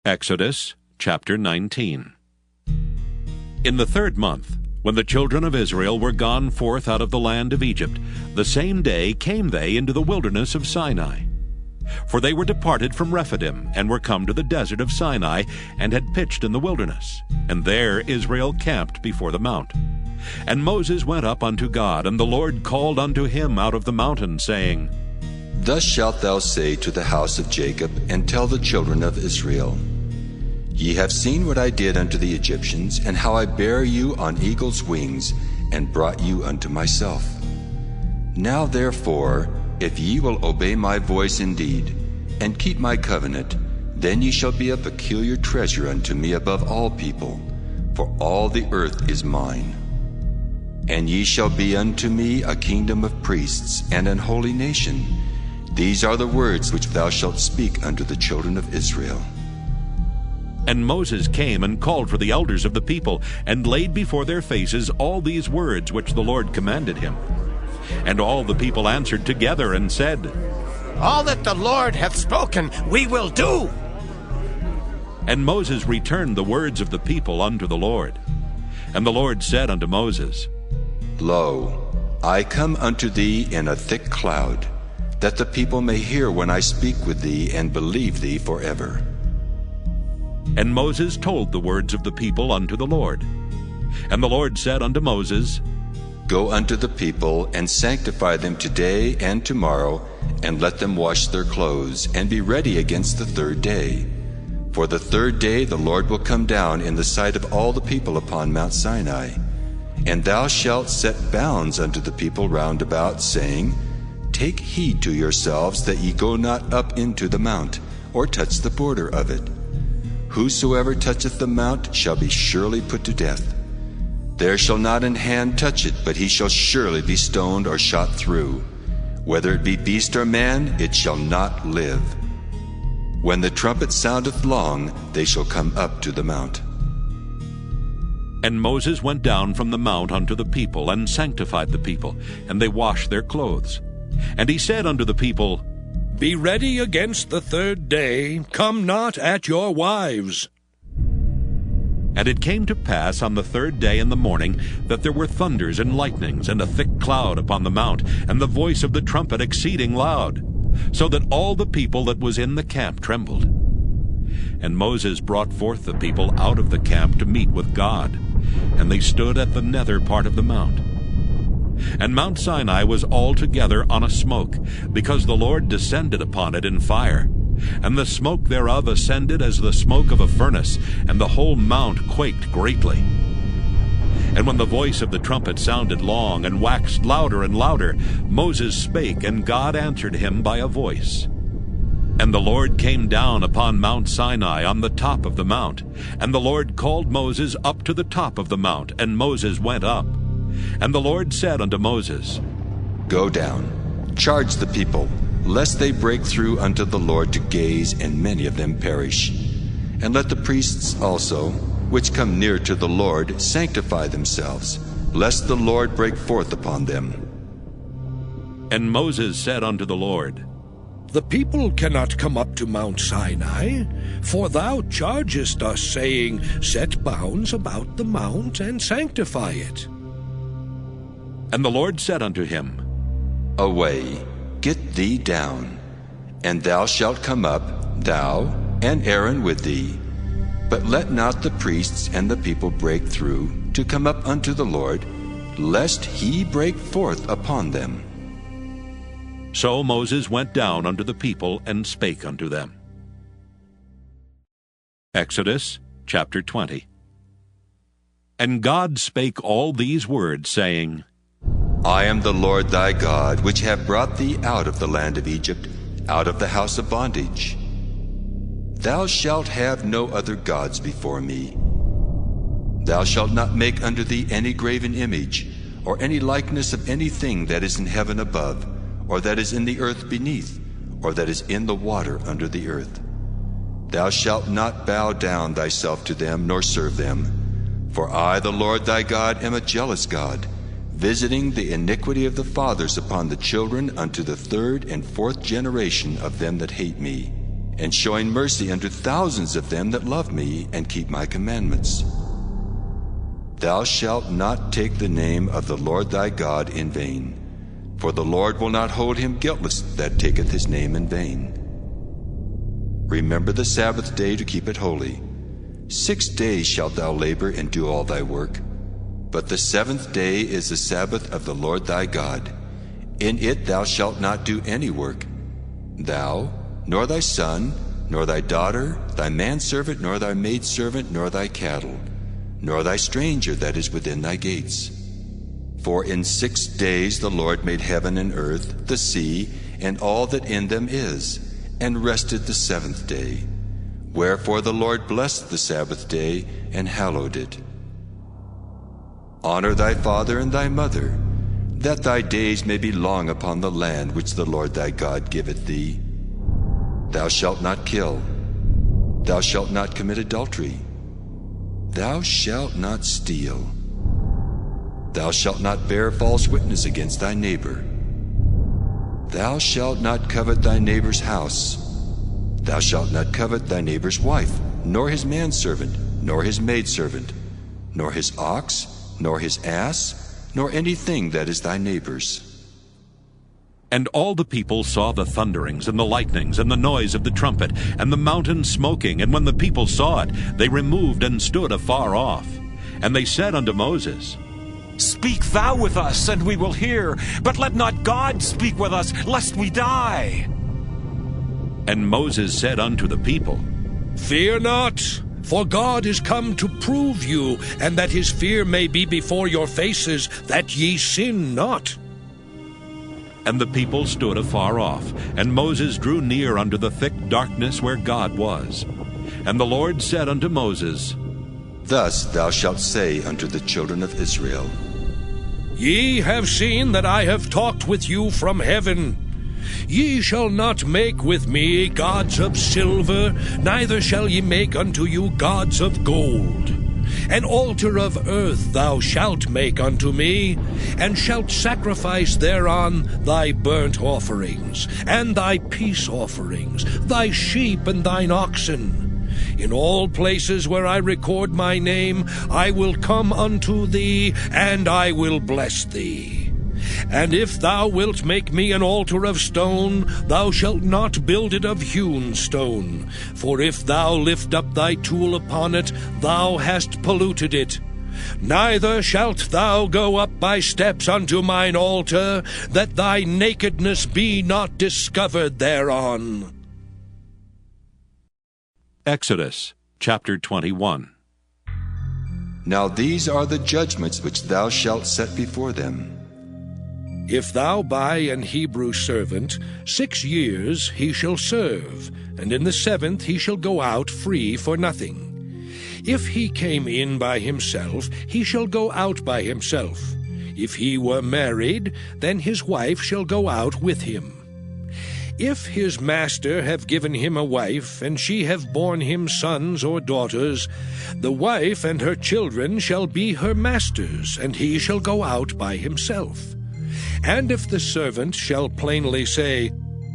Exodus chapter 19. In the 3rd month, when the children of Israel were gone forth out of the land of Egypt, the same day came they into the wilderness of Sinai. For they were departed from Rephidim, and were come to the desert of Sinai, and had pitched in the wilderness. And there Israel camped before the mount. And Moses went up unto God, and the Lord called unto him out of the mountain, saying, Thus shalt thou say to the house of Jacob, and tell the children of Israel, Ye have seen what I did unto the Egyptians, and how I bare you on eagle's wings, and brought you unto myself. Now therefore, if ye will obey my voice indeed, and keep my covenant, then ye shall be a peculiar treasure unto me above all people, for all the earth is mine. And ye shall be unto me a kingdom of priests, and an holy nation. These are the words which thou shalt speak unto the children of Israel. And Moses came and called for the elders of the people, and laid before their faces all these words which the Lord commanded him. And all the people answered together and said, All that the Lord hath spoken we will do. And Moses returned the words of the people unto the Lord. And the Lord said unto Moses, Lo, I come unto thee in a thick cloud, that the people may hear when I speak with thee, and believe thee forever. And Moses told the words of the people unto the Lord. And the Lord said unto Moses, Go unto the people, and sanctify them today and tomorrow, and let them wash their clothes, and be ready against the 3rd day. For the 3rd day the Lord will come down in the sight of all the people upon Mount Sinai. And thou shalt set bounds unto the people round about, saying, Take heed to yourselves that ye go not up into the mount, or touch the border of it. Whosoever toucheth the mount shall be surely put to death. There shall not an hand touch it, but he shall surely be stoned or shot through. Whether it be beast or man, it shall not live. When the trumpet soundeth long, they shall come up to the mount. And Moses went down from the mount unto the people, and sanctified the people, and they washed their clothes. And he said unto the people, Be ready against the 3rd day, come not at your wives. And it came to pass on the 3rd day in the morning, that there were thunders and lightnings, and a thick cloud upon the mount, and the voice of the trumpet exceeding loud, so that all the people that was in the camp trembled. And Moses brought forth the people out of the camp to meet with God, and they stood at the nether part of the mount. And Mount Sinai was altogether on a smoke, because the Lord descended upon it in fire. And the smoke thereof ascended as the smoke of a furnace, and the whole mount quaked greatly. And when the voice of the trumpet sounded long, and waxed louder and louder, Moses spake, and God answered him by a voice. And the Lord came down upon Mount Sinai on the top of the mount. And the Lord called Moses up to the top of the mount, and Moses went up. And the Lord said unto Moses, Go down, charge the people, lest they break through unto the Lord to gaze, and many of them perish. And let the priests also, which come near to the Lord, sanctify themselves, lest the Lord break forth upon them. And Moses said unto the Lord, The people cannot come up to Mount Sinai, for thou chargest us, saying, Set bounds about the mount, and sanctify it. And the Lord said unto him, Away, get thee down, and thou shalt come up, thou and Aaron with thee. But let not the priests and the people break through to come up unto the Lord, lest he break forth upon them. So Moses went down unto the people, and spake unto them. Exodus chapter 20. And God spake all these words, saying, I am the Lord thy God, which have brought thee out of the land of Egypt, out of the house of bondage. Thou shalt have no other gods before me. Thou shalt not make unto thee any graven image, or any likeness of anything that is in heaven above, or that is in the earth beneath, or that is in the water under the earth. Thou shalt not bow down thyself to them, nor serve them. For I, the Lord thy God, am a jealous God, visiting the iniquity of the fathers upon the children unto the 3rd and 4th generation of them that hate me, and showing mercy unto thousands of them that love me and keep my commandments. Thou shalt not take the name of the Lord thy God in vain, for the Lord will not hold him guiltless that taketh his name in vain. Remember the Sabbath day to keep it holy. 6 days shalt thou labor and do all thy work, but the 7th day is the Sabbath of the Lord thy God. In it thou shalt not do any work, thou, nor thy son, nor thy daughter, thy manservant, nor thy maidservant, nor thy cattle, nor thy stranger that is within thy gates. For in 6 days the Lord made heaven and earth, the sea, and all that in them is, and rested the 7th day. Wherefore the Lord blessed the Sabbath day, and hallowed it. Honor thy father and thy mother, that thy days may be long upon the land which the Lord thy God giveth thee. Thou shalt not kill. Thou shalt not commit adultery. Thou shalt not steal. Thou shalt not bear false witness against thy neighbor. Thou shalt not covet thy neighbor's house. Thou shalt not covet thy neighbor's wife, nor his manservant, nor his maidservant, nor his ox, nor his ass, nor anything that is thy neighbor's. And all the people saw the thunderings and the lightnings and the noise of the trumpet and the mountain smoking. And when the people saw it, they removed and stood afar off. And they said unto Moses, Speak thou with us, and we will hear, but let not God speak with us, lest we die. And Moses said unto the people, Fear not, for God is come to prove you, and that his fear may be before your faces, that ye sin not. And the people stood afar off, and Moses drew near unto the thick darkness where God was. And the Lord said unto Moses, Thus thou shalt say unto the children of Israel, Ye have seen that I have talked with you from heaven. Ye shall not make with me gods of silver, neither shall ye make unto you gods of gold. An altar of earth thou shalt make unto me, and shalt sacrifice thereon thy burnt offerings, and thy peace offerings, thy sheep and thine oxen. In all places where I record my name, I will come unto thee, and I will bless thee. And if thou wilt make me an altar of stone, thou shalt not build it of hewn stone. For if thou lift up thy tool upon it, thou hast polluted it. Neither shalt thou go up by steps unto mine altar, that thy nakedness be not discovered thereon. Exodus chapter 21. Now these are the judgments which thou shalt set before them. If thou buy an Hebrew servant, 6 years he shall serve, and in the 7th he shall go out free for nothing. If he came in by himself, he shall go out by himself. If he were married, then his wife shall go out with him. If his master have given him a wife, and she have borne him sons or daughters, the wife and her children shall be her master's, and he shall go out by himself. And if the servant shall plainly say,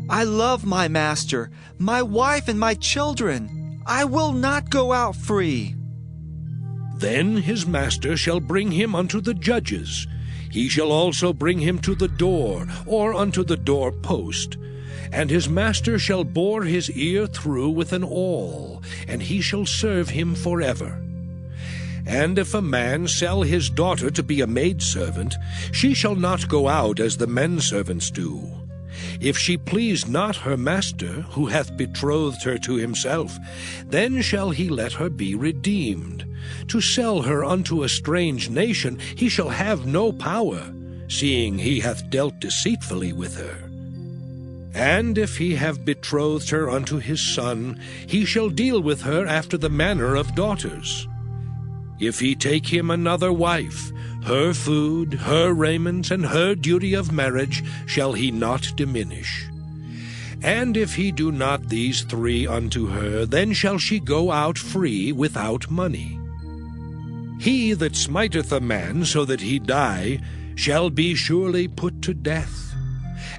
I love my master, my wife and my children, I will not go out free, then his master shall bring him unto the judges. He shall also bring him to the door, or unto the door post. And his master shall bore his ear through with an awl, and he shall serve him forever. And if a man sell his daughter to be a maidservant, she shall not go out as the menservants do. If she please not her master, who hath betrothed her to himself, then shall he let her be redeemed. To sell her unto a strange nation he shall have no power, seeing he hath dealt deceitfully with her. And if he have betrothed her unto his son, he shall deal with her after the manner of daughters. If he take him another wife, her food, her raiment, and her duty of marriage shall he not diminish. And if he do not these 3 unto her, then shall she go out free without money. He that smiteth a man so that he die shall be surely put to death.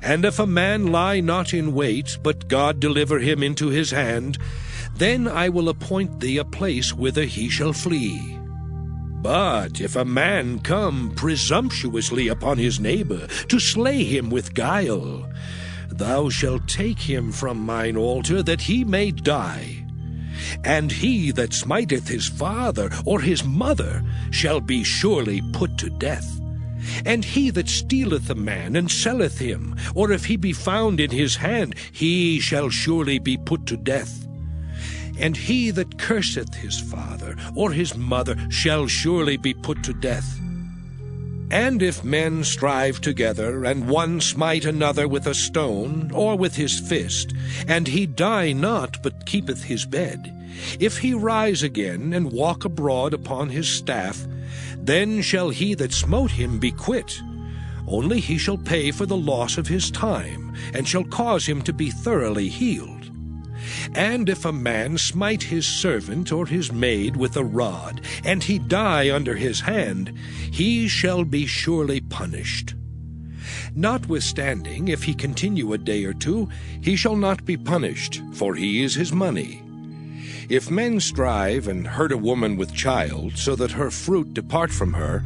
And if a man lie not in wait, but God deliver him into his hand, then I will appoint thee a place whither he shall flee. But if a man come presumptuously upon his neighbor, to slay him with guile, thou shalt take him from mine altar, that he may die. And he that smiteth his father or his mother shall be surely put to death. And he that stealeth a man and selleth him, or if he be found in his hand, he shall surely be put to death. And he that curseth his father or his mother shall surely be put to death. And if men strive together, and one smite another with a stone, or with his fist, and he die not, but keepeth his bed, if he rise again, and walk abroad upon his staff, then shall he that smote him be quit. Only he shall pay for the loss of his time, and shall cause him to be thoroughly healed. And if a man smite his servant or his maid with a rod, and he die under his hand, he shall be surely punished. Notwithstanding, if he continue a day or two, he shall not be punished, for he is his money. If men strive and hurt a woman with child, so that her fruit depart from her,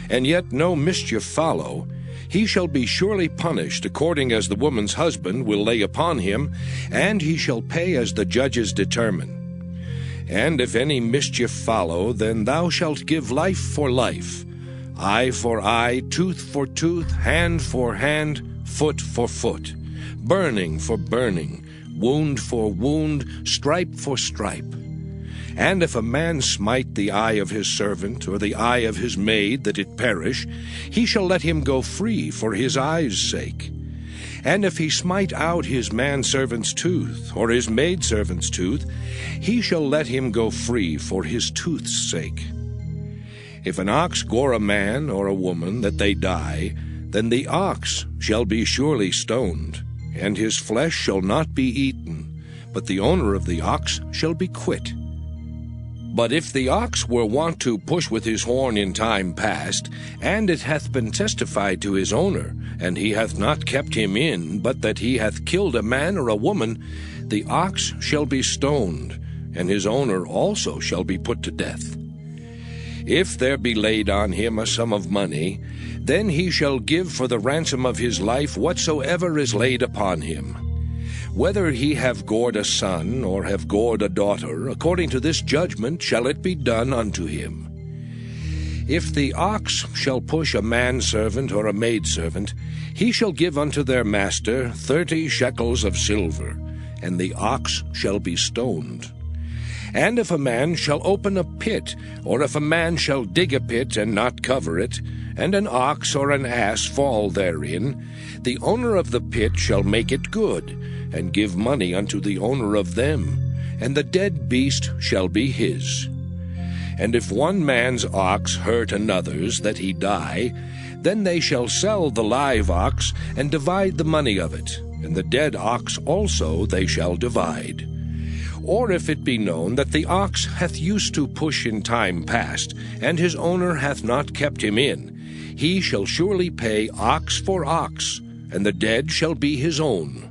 and yet no mischief follow, he shall be surely punished according as the woman's husband will lay upon him, and he shall pay as the judges determine. And if any mischief follow, then thou shalt give life for life, eye for eye, tooth for tooth, hand for hand, foot for foot, burning for burning, wound for wound, stripe for stripe. And if a man smite the eye of his servant, or the eye of his maid, that it perish, he shall let him go free for his eye's sake. And if he smite out his manservant's tooth, or his maidservant's tooth, he shall let him go free for his tooth's sake. If an ox gore a man or a woman, that they die, then the ox shall be surely stoned, and his flesh shall not be eaten, but the owner of the ox shall be quit. But if the ox were wont to push with his horn in time past, and it hath been testified to his owner, and he hath not kept him in, but that he hath killed a man or a woman, the ox shall be stoned, and his owner also shall be put to death. If there be laid on him a sum of money, then he shall give for the ransom of his life whatsoever is laid upon him. Whether he have gored a son, or have gored a daughter, according to this judgment shall it be done unto him. If the ox shall push a manservant or a maidservant, he shall give unto their master 30 shekels of silver, and the ox shall be stoned. And if a man shall open a pit, or if a man shall dig a pit and not cover it, and an ox or an ass fall therein, the owner of the pit shall make it good, and give money unto the owner of them, and the dead beast shall be his. And if one man's ox hurt another's, that he die, then they shall sell the live ox, and divide the money of it, and the dead ox also they shall divide. Or if it be known that the ox hath used to push in time past, and his owner hath not kept him in, he shall surely pay ox for ox, and the dead shall be his own.